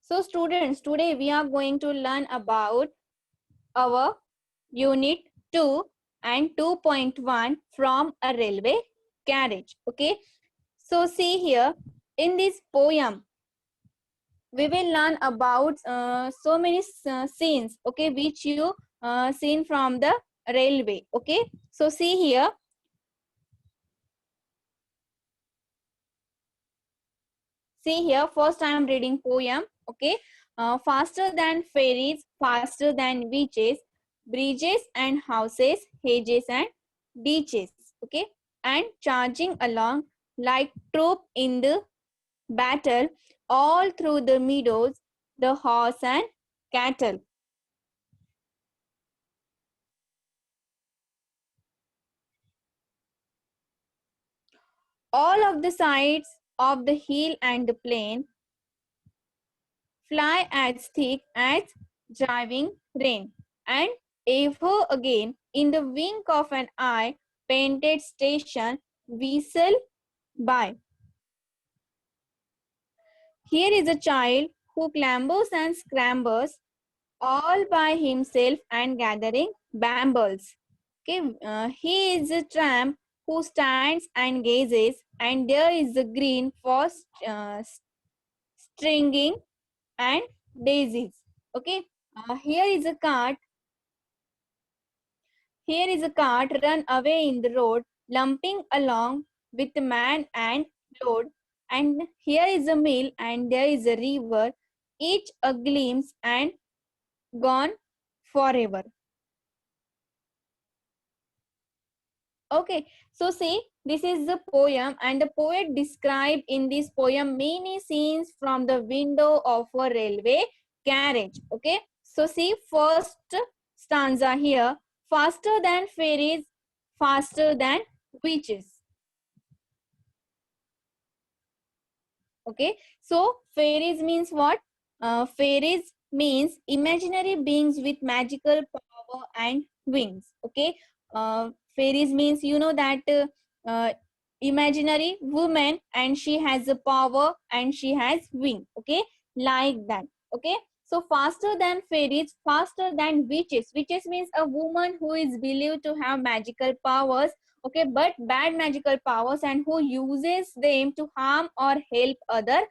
So students, today we are going to learn about our unit 2 and 2.1 from a railway carriage. Okay. So see here in this poem, we will learn about so many scenes, okay, which you seen from the railway. Okay. So see here. See here, first I am reading poem. Okay. Faster than ferries, faster than beaches, bridges and houses, hedges and ditches. Okay. And charging along like troop in the battle, all through the meadows, the horse and cattle. All of the sides of the hill and the plain fly as thick as driving rain, and ever again, in the wink of an eye, painted station whistle by. Here is a child who clambers and scrambles all by himself and gathering brambles. Okay, he is a tramp who stands and gazes, and there is the green for stringing and daisies. Okay, here is a cart. Here is a cart run away in the road, lumping along with man and load. And here is a mill, and there is a river, each a glimpse and gone forever. Okay, so see, this is the poem, and the poet described in this poem many scenes from the window of a railway carriage. Okay, so see, first stanza here, faster than ferries, faster than witches. Okay, so fairies means what? Fairies means imaginary beings with magical power and wings. Okay, fairies means you know that imaginary woman, and she has a power and she has wing. Okay, like that. Okay, so faster than fairies, faster than witches. Witches means a woman who is believed to have magical powers, okay, but bad magical powers, and who uses them to harm or help other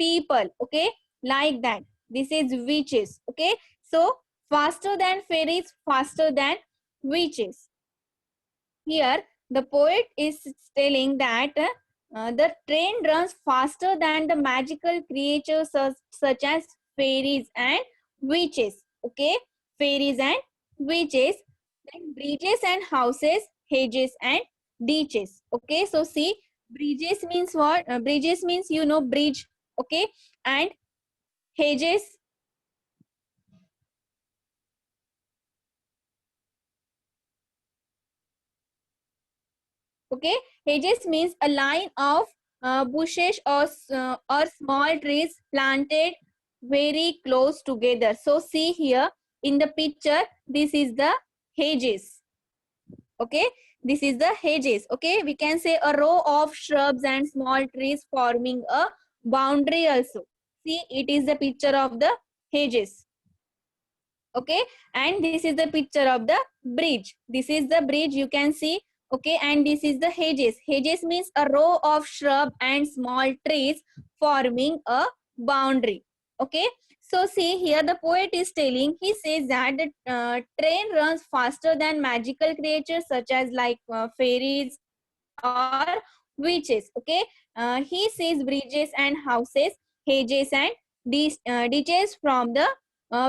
people. Okay, like that. This is witches. Okay, so faster than fairies, faster than witches. Here the poet is telling that the train runs faster than the magical creatures such as fairies and witches. Okay, fairies and witches. Then bridges and houses, hedges and ditches. Okay, so see, bridges means what? Bridges means you know bridge. Okay, and hedges. Okay, hedges means a line of bushes or small trees planted very close together. So see here in the picture, this is the hedges. Okay, this is the hedges. Okay, we can say a row of shrubs and small trees forming a boundary also. See, it is the picture of the hedges. Okay, and this is the picture of the bridge. This is the bridge, you can see. Okay, and this is the hedges. Hedges means a row of shrub and small trees forming a boundary. Okay, so see here the poet is telling, he says that the train runs faster than magical creatures such as like fairies or witches. Okay, he sees bridges and houses, hedges and ditches from the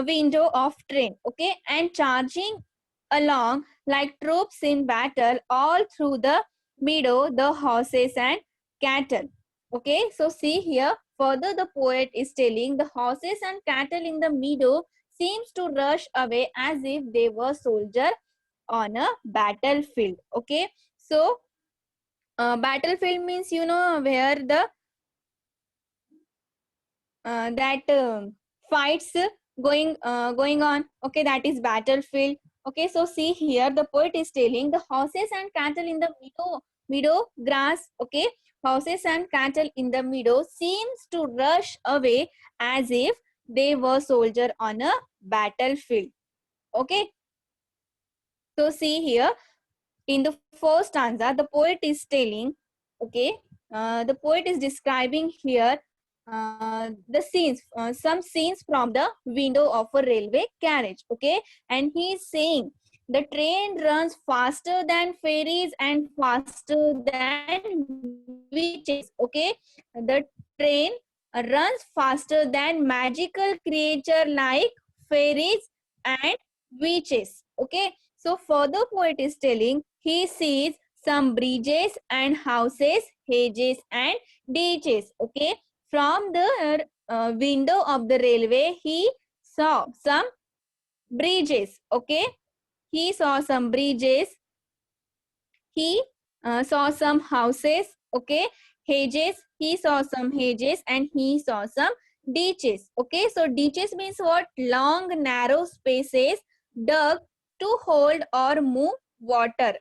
window of train. Okay, and charging along like troops in battle all through the meadow, the horses and cattle. Okay, so see here further the poet is telling the horses and cattle in the meadow seems to rush away as if they were soldiers on a battlefield. Okay, so battlefield means you know where the that fights going on. Okay, that is battlefield. Okay, so see here the poet is telling the horses and cattle in the meadow grass. Okay, horses and cattle in the meadow seems to rush away as if they were soldier on a battlefield. Okay, so see here in the first stanza, the poet is telling, okay, the poet is describing here the scenes, some scenes from the window of a railway carriage, okay, and he is saying the train runs faster than fairies and faster than witches, okay, the train runs faster than magical creature like fairies and witches, okay. So further poet is telling he sees some bridges and houses, hedges and ditches. Okay, from the window of the railway, he saw some bridges. Okay, he saw some bridges. He saw some houses. Okay, hedges. He saw some hedges and he saw some ditches. Okay, so ditches means what? Long, narrow spaces dug to hold or move water.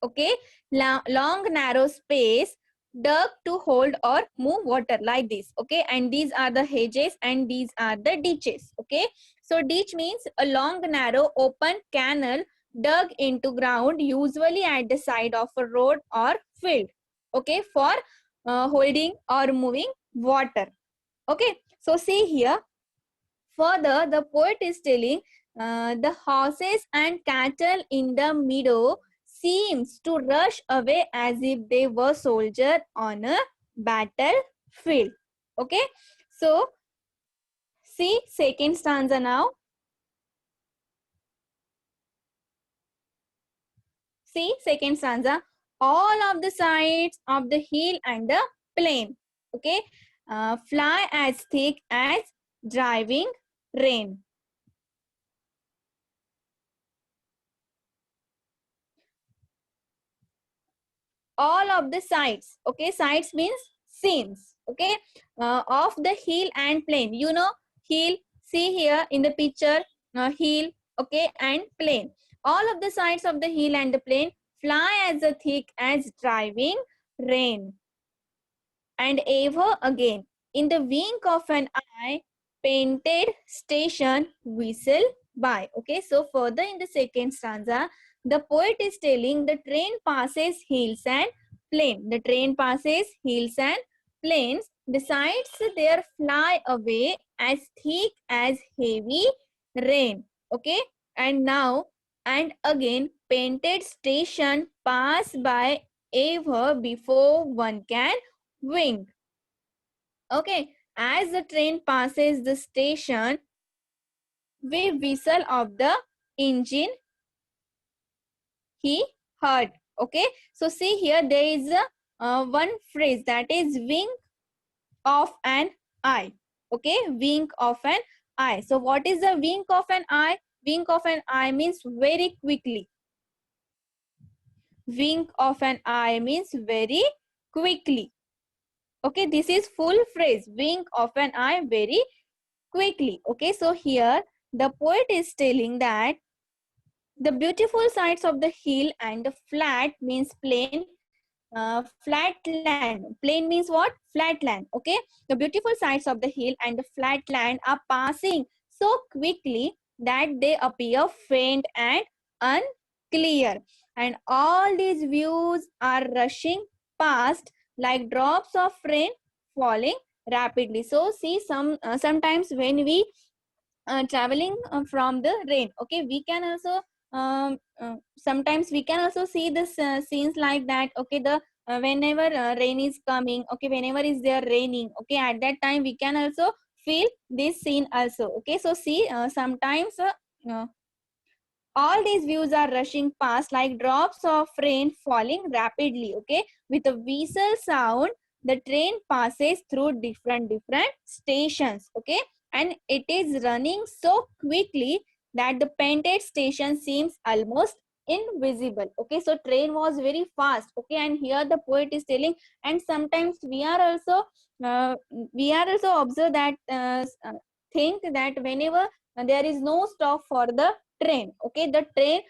Okay, long narrow space dug to hold or move water like this. Okay, and these are the hedges and these are the ditches. Okay, so ditch means a long narrow open canal dug into ground, usually at the side of a road or field. Okay, for holding or moving water. Okay, so see here. Further, the poet is telling the horses and cattle in the meadow seems to rush away as if they were soldiers on a battlefield. Okay, so see second stanza now. See second stanza. All of the sides of the hill and the plain, okay, fly as thick as driving rain. All of the sides, okay, sides means scenes, okay, of the hill and plain, you know, hill, see here in the picture, hill, okay, and plain. All of the sides of the hill and the plain fly as thick as driving rain. And ever again, in the wink of an eye, painted station whistle by. Okay, so further in the second stanza, the poet is telling the train passes hills and plain. The train passes hills and plains. The sides there fly away as thick as heavy rain. Okay, and now and again, painted station pass by ever before one can wink. Okay, as the train passes the station, we whistle of the engine he heard. Okay, so see here there is a one phrase that is wink of an eye. Okay, wink of an eye. So what is the wink of an eye? Wink of an eye means very quickly. Wink of an eye means very quickly. Okay, this is full phrase, wink of an eye very quickly. Okay, so here the poet is telling that the beautiful sides of the hill and the flat means plain, flat land. Plain means what? Flat land. Okay, the beautiful sides of the hill and the flat land are passing so quickly that they appear faint and unclear, and all these views are rushing past like drops of rain falling rapidly. So see, sometimes when we traveling from the rain, okay, we can also sometimes we can also see this scenes like that. Okay, the whenever rain is coming, okay, whenever is there raining, okay, at that time we can also feel this scene also. Okay, so see, sometimes uh, all these views are rushing past like drops of rain falling rapidly. Okay, with a whistle sound, the train passes through different stations. Okay, and it is running so quickly that the painted station seems almost invisible. Okay, so train was very fast. Okay, and here the poet is telling, and sometimes uh, we are also observe that think that whenever there is no stop for the train, okay, the train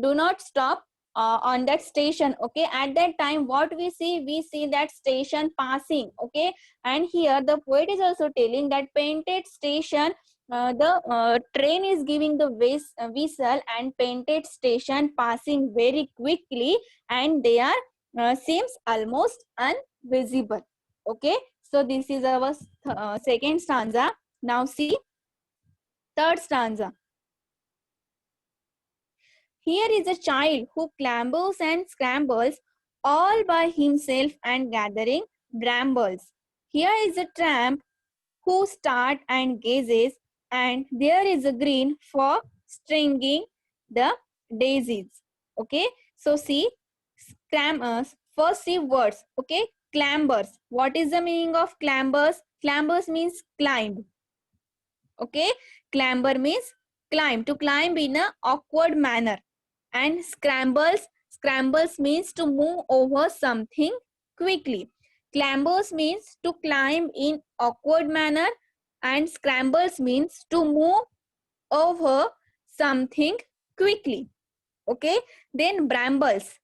do not stop on that station. Okay, at that time what we see that station passing. Okay, and here the poet is also telling that painted station, the train is giving the whistle and painted station passing very quickly, and they are seems almost invisible. Okay, so this is our second stanza. Now see third stanza. Here is a child who clambers and scrambles all by himself and gathering brambles. Here is a tramp who starts and gazes, and there is a green for stringing the daisies. Okay, so see, first see words. Okay, clambers. What is the meaning of clambers? Clambers means climb. Okay, clamber means climb, to climb in a awkward manner. And scrambles means to move over something quickly. Clambers means to climb in awkward manner, and scrambles means to move over something quickly. Okay, then brambles.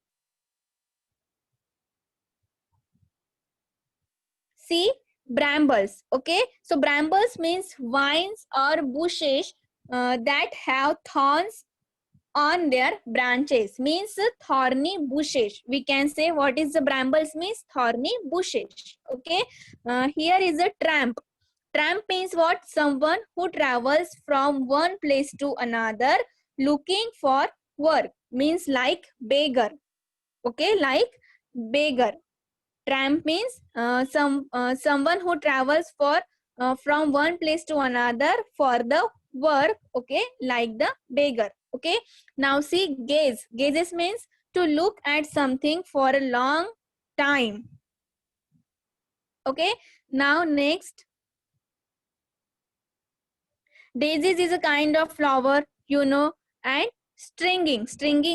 See, brambles. Okay, so brambles means vines or bushes that have thorns on their branches, means thorny bushes. We can say what is the brambles means thorny bushes. Okay, here is a tramp. Tramp means what? Someone who travels from one place to another looking for work, means like beggar. Okay, like beggar. Tramp means someone who travels from one place to another for the work. Okay, like the beggar. Okay, now see gaze. Gazes means to look at something for a long time. Okay, now next, daisies is a kind of flower, you know. And stringing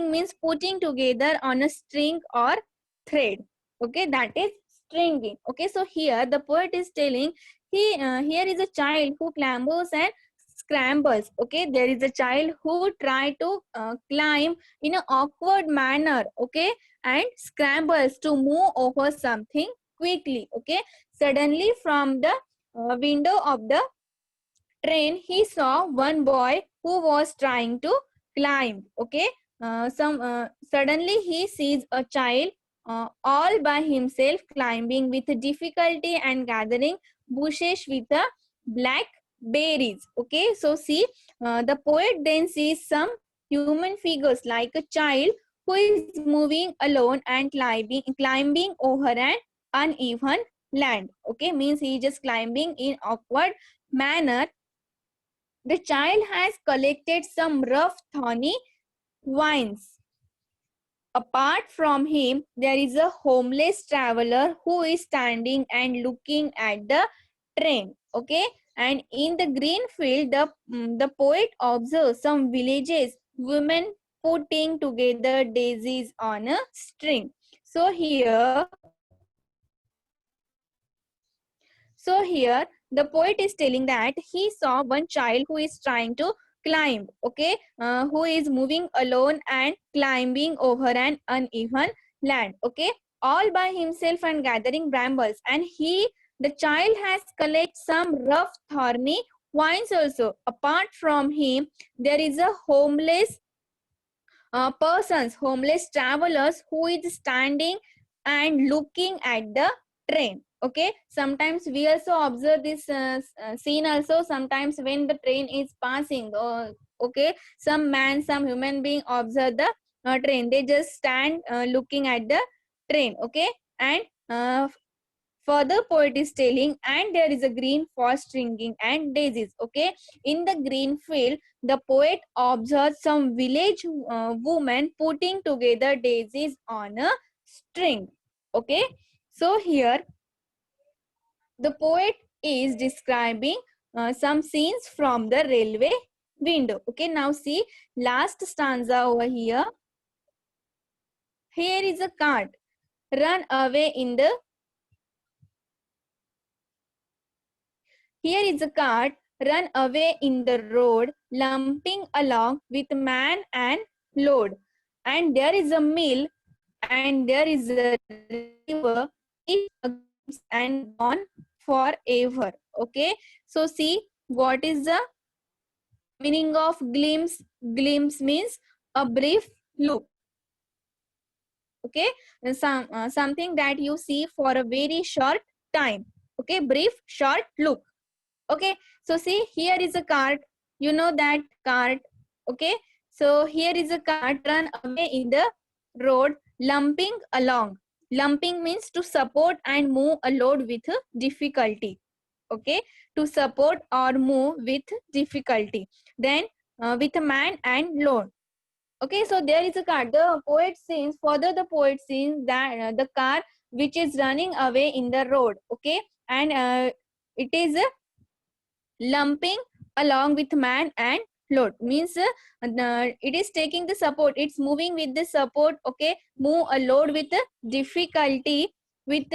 means putting together on a string or thread. Okay, that is stringing. Okay, so here the poet is telling here is a child who clambers and scrambles. Okay, there is a child who try to climb in an awkward manner. Okay, and scrambles to move over something quickly. Okay, suddenly from the window of the train, he saw one boy who was trying to climb. Okay, suddenly he sees a child all by himself climbing with difficulty and gathering bushes with black berries. Okay, so see, the poet then sees some human figures like a child who is moving alone and climbing over an uneven land. Okay, means he is just climbing in awkward manner. The child has collected some rough, thorny vines. Apart from him, there is a homeless traveler who is standing and looking at the train. Okay, and in the green field, the poet observes some villages, women putting together daisies on a string. So here the poet is telling that he saw one child who is trying to climb. Okay, who is moving alone and climbing over an uneven land. Okay, all by himself and gathering brambles. And the child has collected some rough, thorny vines also. Apart from him, there is a homeless homeless travelers who is standing and looking at the train. Okay, sometimes we also observe this scene also. Sometimes when the train is passing, okay, some human being observe the train, they just stand looking at the train. Okay, and further poet is telling, and there is a green for stringing and daisies. Okay, in the green field, the poet observes some village women putting together daisies on a string. Okay, so here the poet is describing some scenes from the railway window. Okay, now see last stanza over here. Here is a cart run away in the Here is a cart run away in the road, lumping along with man and load. and there is a mill, and there is a river, each and gone forever. Okay, so see what is the meaning of glimpse. Glimpse means a brief look. Okay, something that you see for a very short time. Okay, brief short look. Okay, so see here is a cart, you know that cart. Okay, so here is a cart run away in the road, lumping along. Lumping means to support and move a load with difficulty. Okay, to support or move with difficulty. Then with a man and load. Okay, so there is a car. The poet sings, further the poet sings that the car which is running away in the road. Okay, and it is lumping along with man and load, means it is taking the support, it's moving with the support. Okay, move a load with difficulty with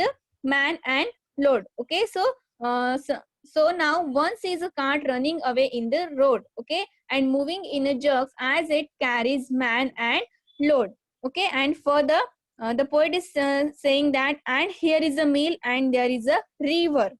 man and load. Okay, so now one sees a cart running away in the road. Okay, and moving in a jerks as it carries man and load. Okay, and further the poet is saying that, and here is a mill and there is a river.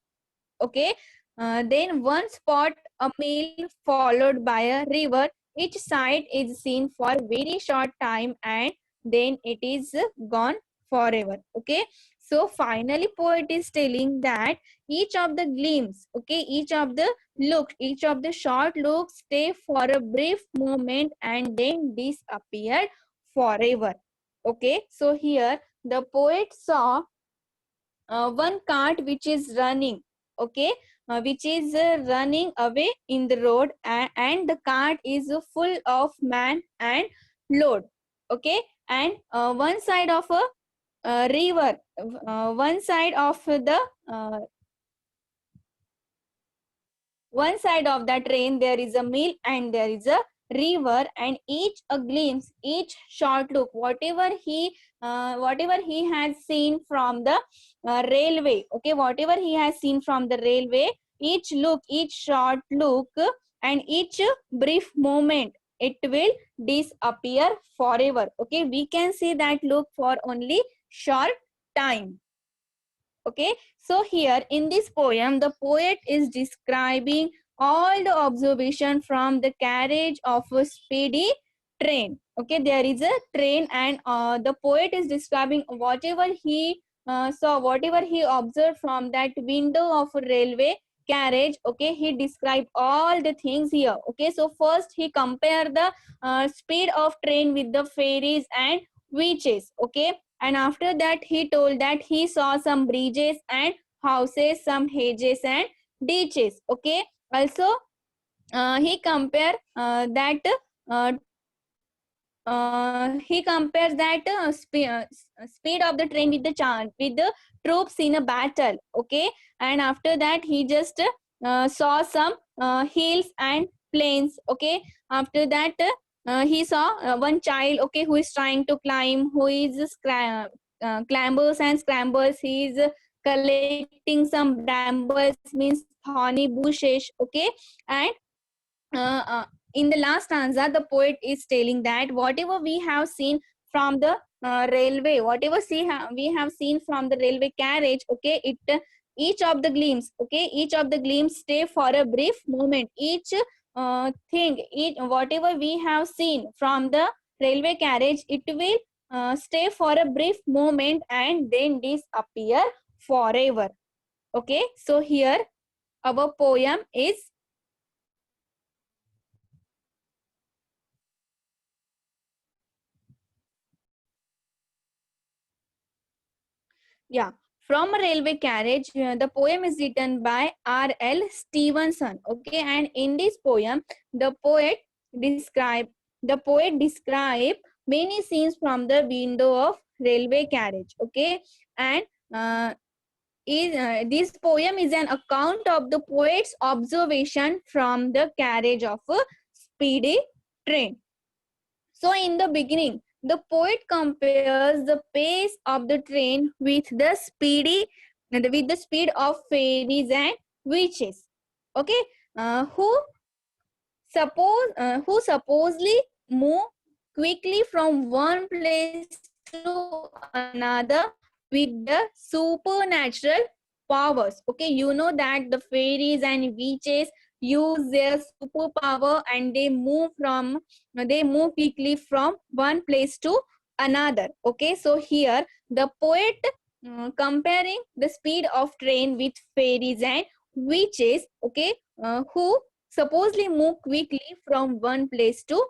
Okay, then one spot a mill followed by a river. Each side is seen for very short time and then it is gone forever. Okay, so finally poet is telling that each of the gleams, okay, each of the looks, each of the short looks stay for a brief moment and then disappear forever. Okay, so here the poet saw one cart which is running. Okay, which is running away in the road, and the cart is full of man and load. Okay, and one side of a river, one side of the one side of the train there is a mill and there is a river, and each a glimpse, each short look, whatever he has seen from the railway. Okay, whatever he has seen from the railway, each look, each short look, and each brief moment, it will disappear forever. Okay, we can see that look for only short time. Okay, so here in this poem the poet is describing all the observation from the carriage of a speedy train. Okay, there is a train, and the poet is describing whatever he saw, whatever he observed from that window of a railway carriage. Okay, he described all the things here. Okay, so first he compared the speed of train with the ferries and witches. Okay, and after that he told that he saw some bridges and houses, some hedges and ditches. Okay, also he compared that uh, he compares that speed of the train with the with the troops in a battle. Okay, and after that he just saw some hills and plains. Okay, after that he saw one child, okay, who is trying to climb, who is clambers and scrambles. He is collecting some brambles, means thorny bushes. Okay, and uh, uh, in the last stanza the poet is telling that whatever we have seen from the railway, whatever we have seen from the railway carriage. Okay, it each of the gleams, okay, each of the gleams stay for a brief moment. Each thing, each whatever we have seen from the railway carriage, it will stay for a brief moment and then disappear forever. Okay, so here our poem is, yeah, from a railway carriage. The poem is written by R.L. Stevenson. Okay, and in this poem, describe the poet describe many scenes from the window of railway carriage. Okay, and this poem is an account of the poet's observation from the carriage of a speedy train. So in the beginning, the poet compares the pace of the train with the speed of fairies and witches. Okay, who supposedly move quickly from one place to another with the supernatural powers. Okay, you know that the fairies and witches use their superpower and they move quickly from one place to another. Okay, so here the poet comparing the speed of train with fairies and witches, okay, who supposedly move quickly from one place to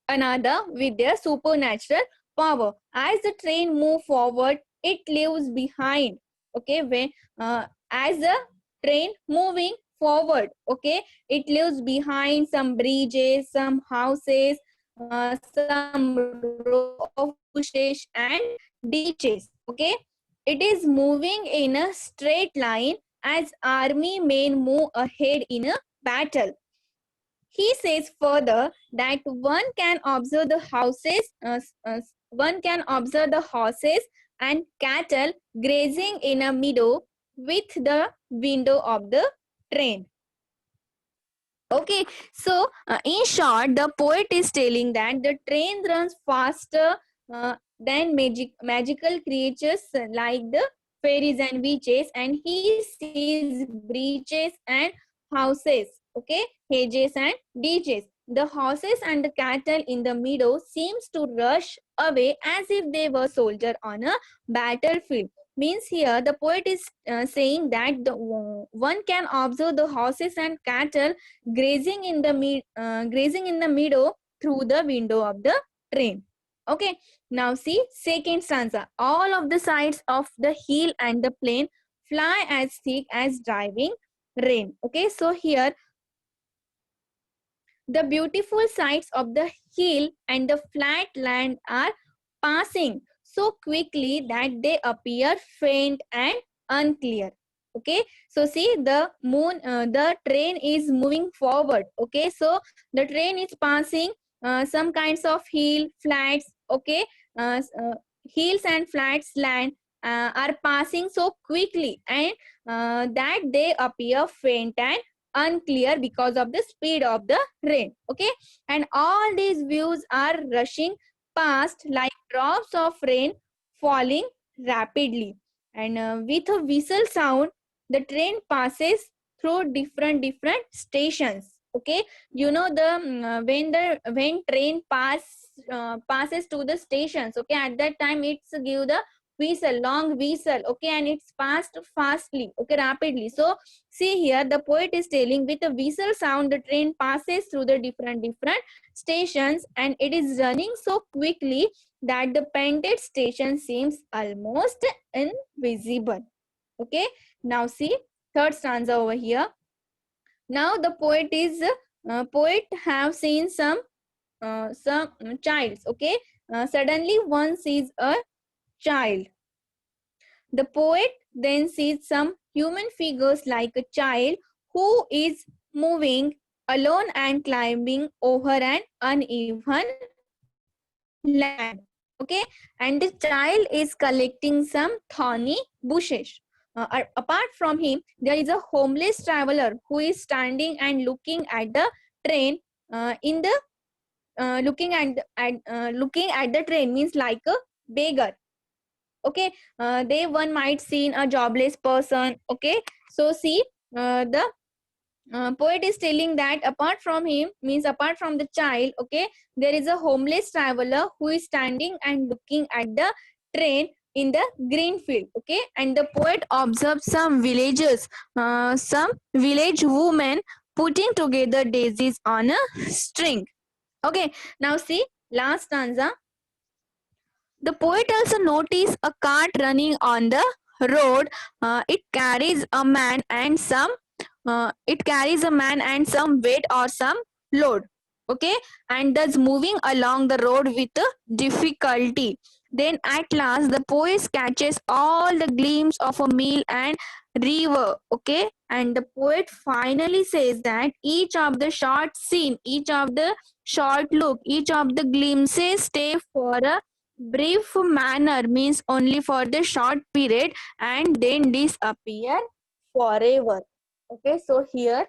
another with their supernatural power. As the train move forward, it leaves behind. Okay, when as the train moving forward, okay, it leaves behind some bridges, some houses, some row of bushes and ditches. Okay, it is moving in a straight line as army men move ahead in a battle. He says further that one can observe the horses and cattle grazing in a meadow with the window of the train. Okay, so in short, the poet is telling that the train runs faster than magical creatures like the fairies and witches, and he sees breaches and houses, okay, hedges and ditches. The horses and the cattle in the meadow seems to rush away as if they were soldiers on a battlefield. Means here the poet is saying that one can observe the horses and cattle grazing in the meadow through the window of the train. Okay, now see second stanza. All of the sides of the hill and the plain fly as thick as driving rain. Okay, so here the beautiful sides of the hill and the flat land are passing so quickly that they appear faint and unclear. Okay, so see the train is moving forward. Okay, so the train is passing some kinds of hill, flats. Okay, hills and flats land are passing so quickly and that they appear faint and unclear because of the speed of the rain. Okay, and all these views are rushing past like drops of rain falling rapidly, and with a whistle sound the train passes through different stations. Okay, you know when train passes to the stations, okay, at that time it's give the whistle, long whistle. Okay, and it's passed fastly, okay, rapidly. So see here the poet is telling with a whistle sound the train passes through the different stations and it is running so quickly that the painted station seems almost invisible. Okay, now see third stanza over here. Now the poet have seen some childs. Okay, suddenly one sees a child. The poet then sees some human figures like a child who is moving alone and climbing over an uneven land. Okay, and the child is collecting some thorny bushes. Apart from him, there is a homeless traveler who is standing and looking at the train. In the looking at the train means like a beggar. Okay, they one might seen a jobless person. Okay, so see the poet is telling that apart from him means apart from the child, okay, there is a homeless traveler who is standing and looking at the train in the green field. Okay, and the poet observes some village women putting together daisies on a string. Okay, now see last stanza. The poet also noticed a cart running on the road. It carries a man and some weight or some load. Okay, and thus moving along the road with difficulty. Then at last the poet catches all the gleams of a mill and river. Okay, and the poet finally says that each of the short scene, each of the short look, each of the glimpses stay for a brief manner, means only for the short period and then disappear forever. Okay, so here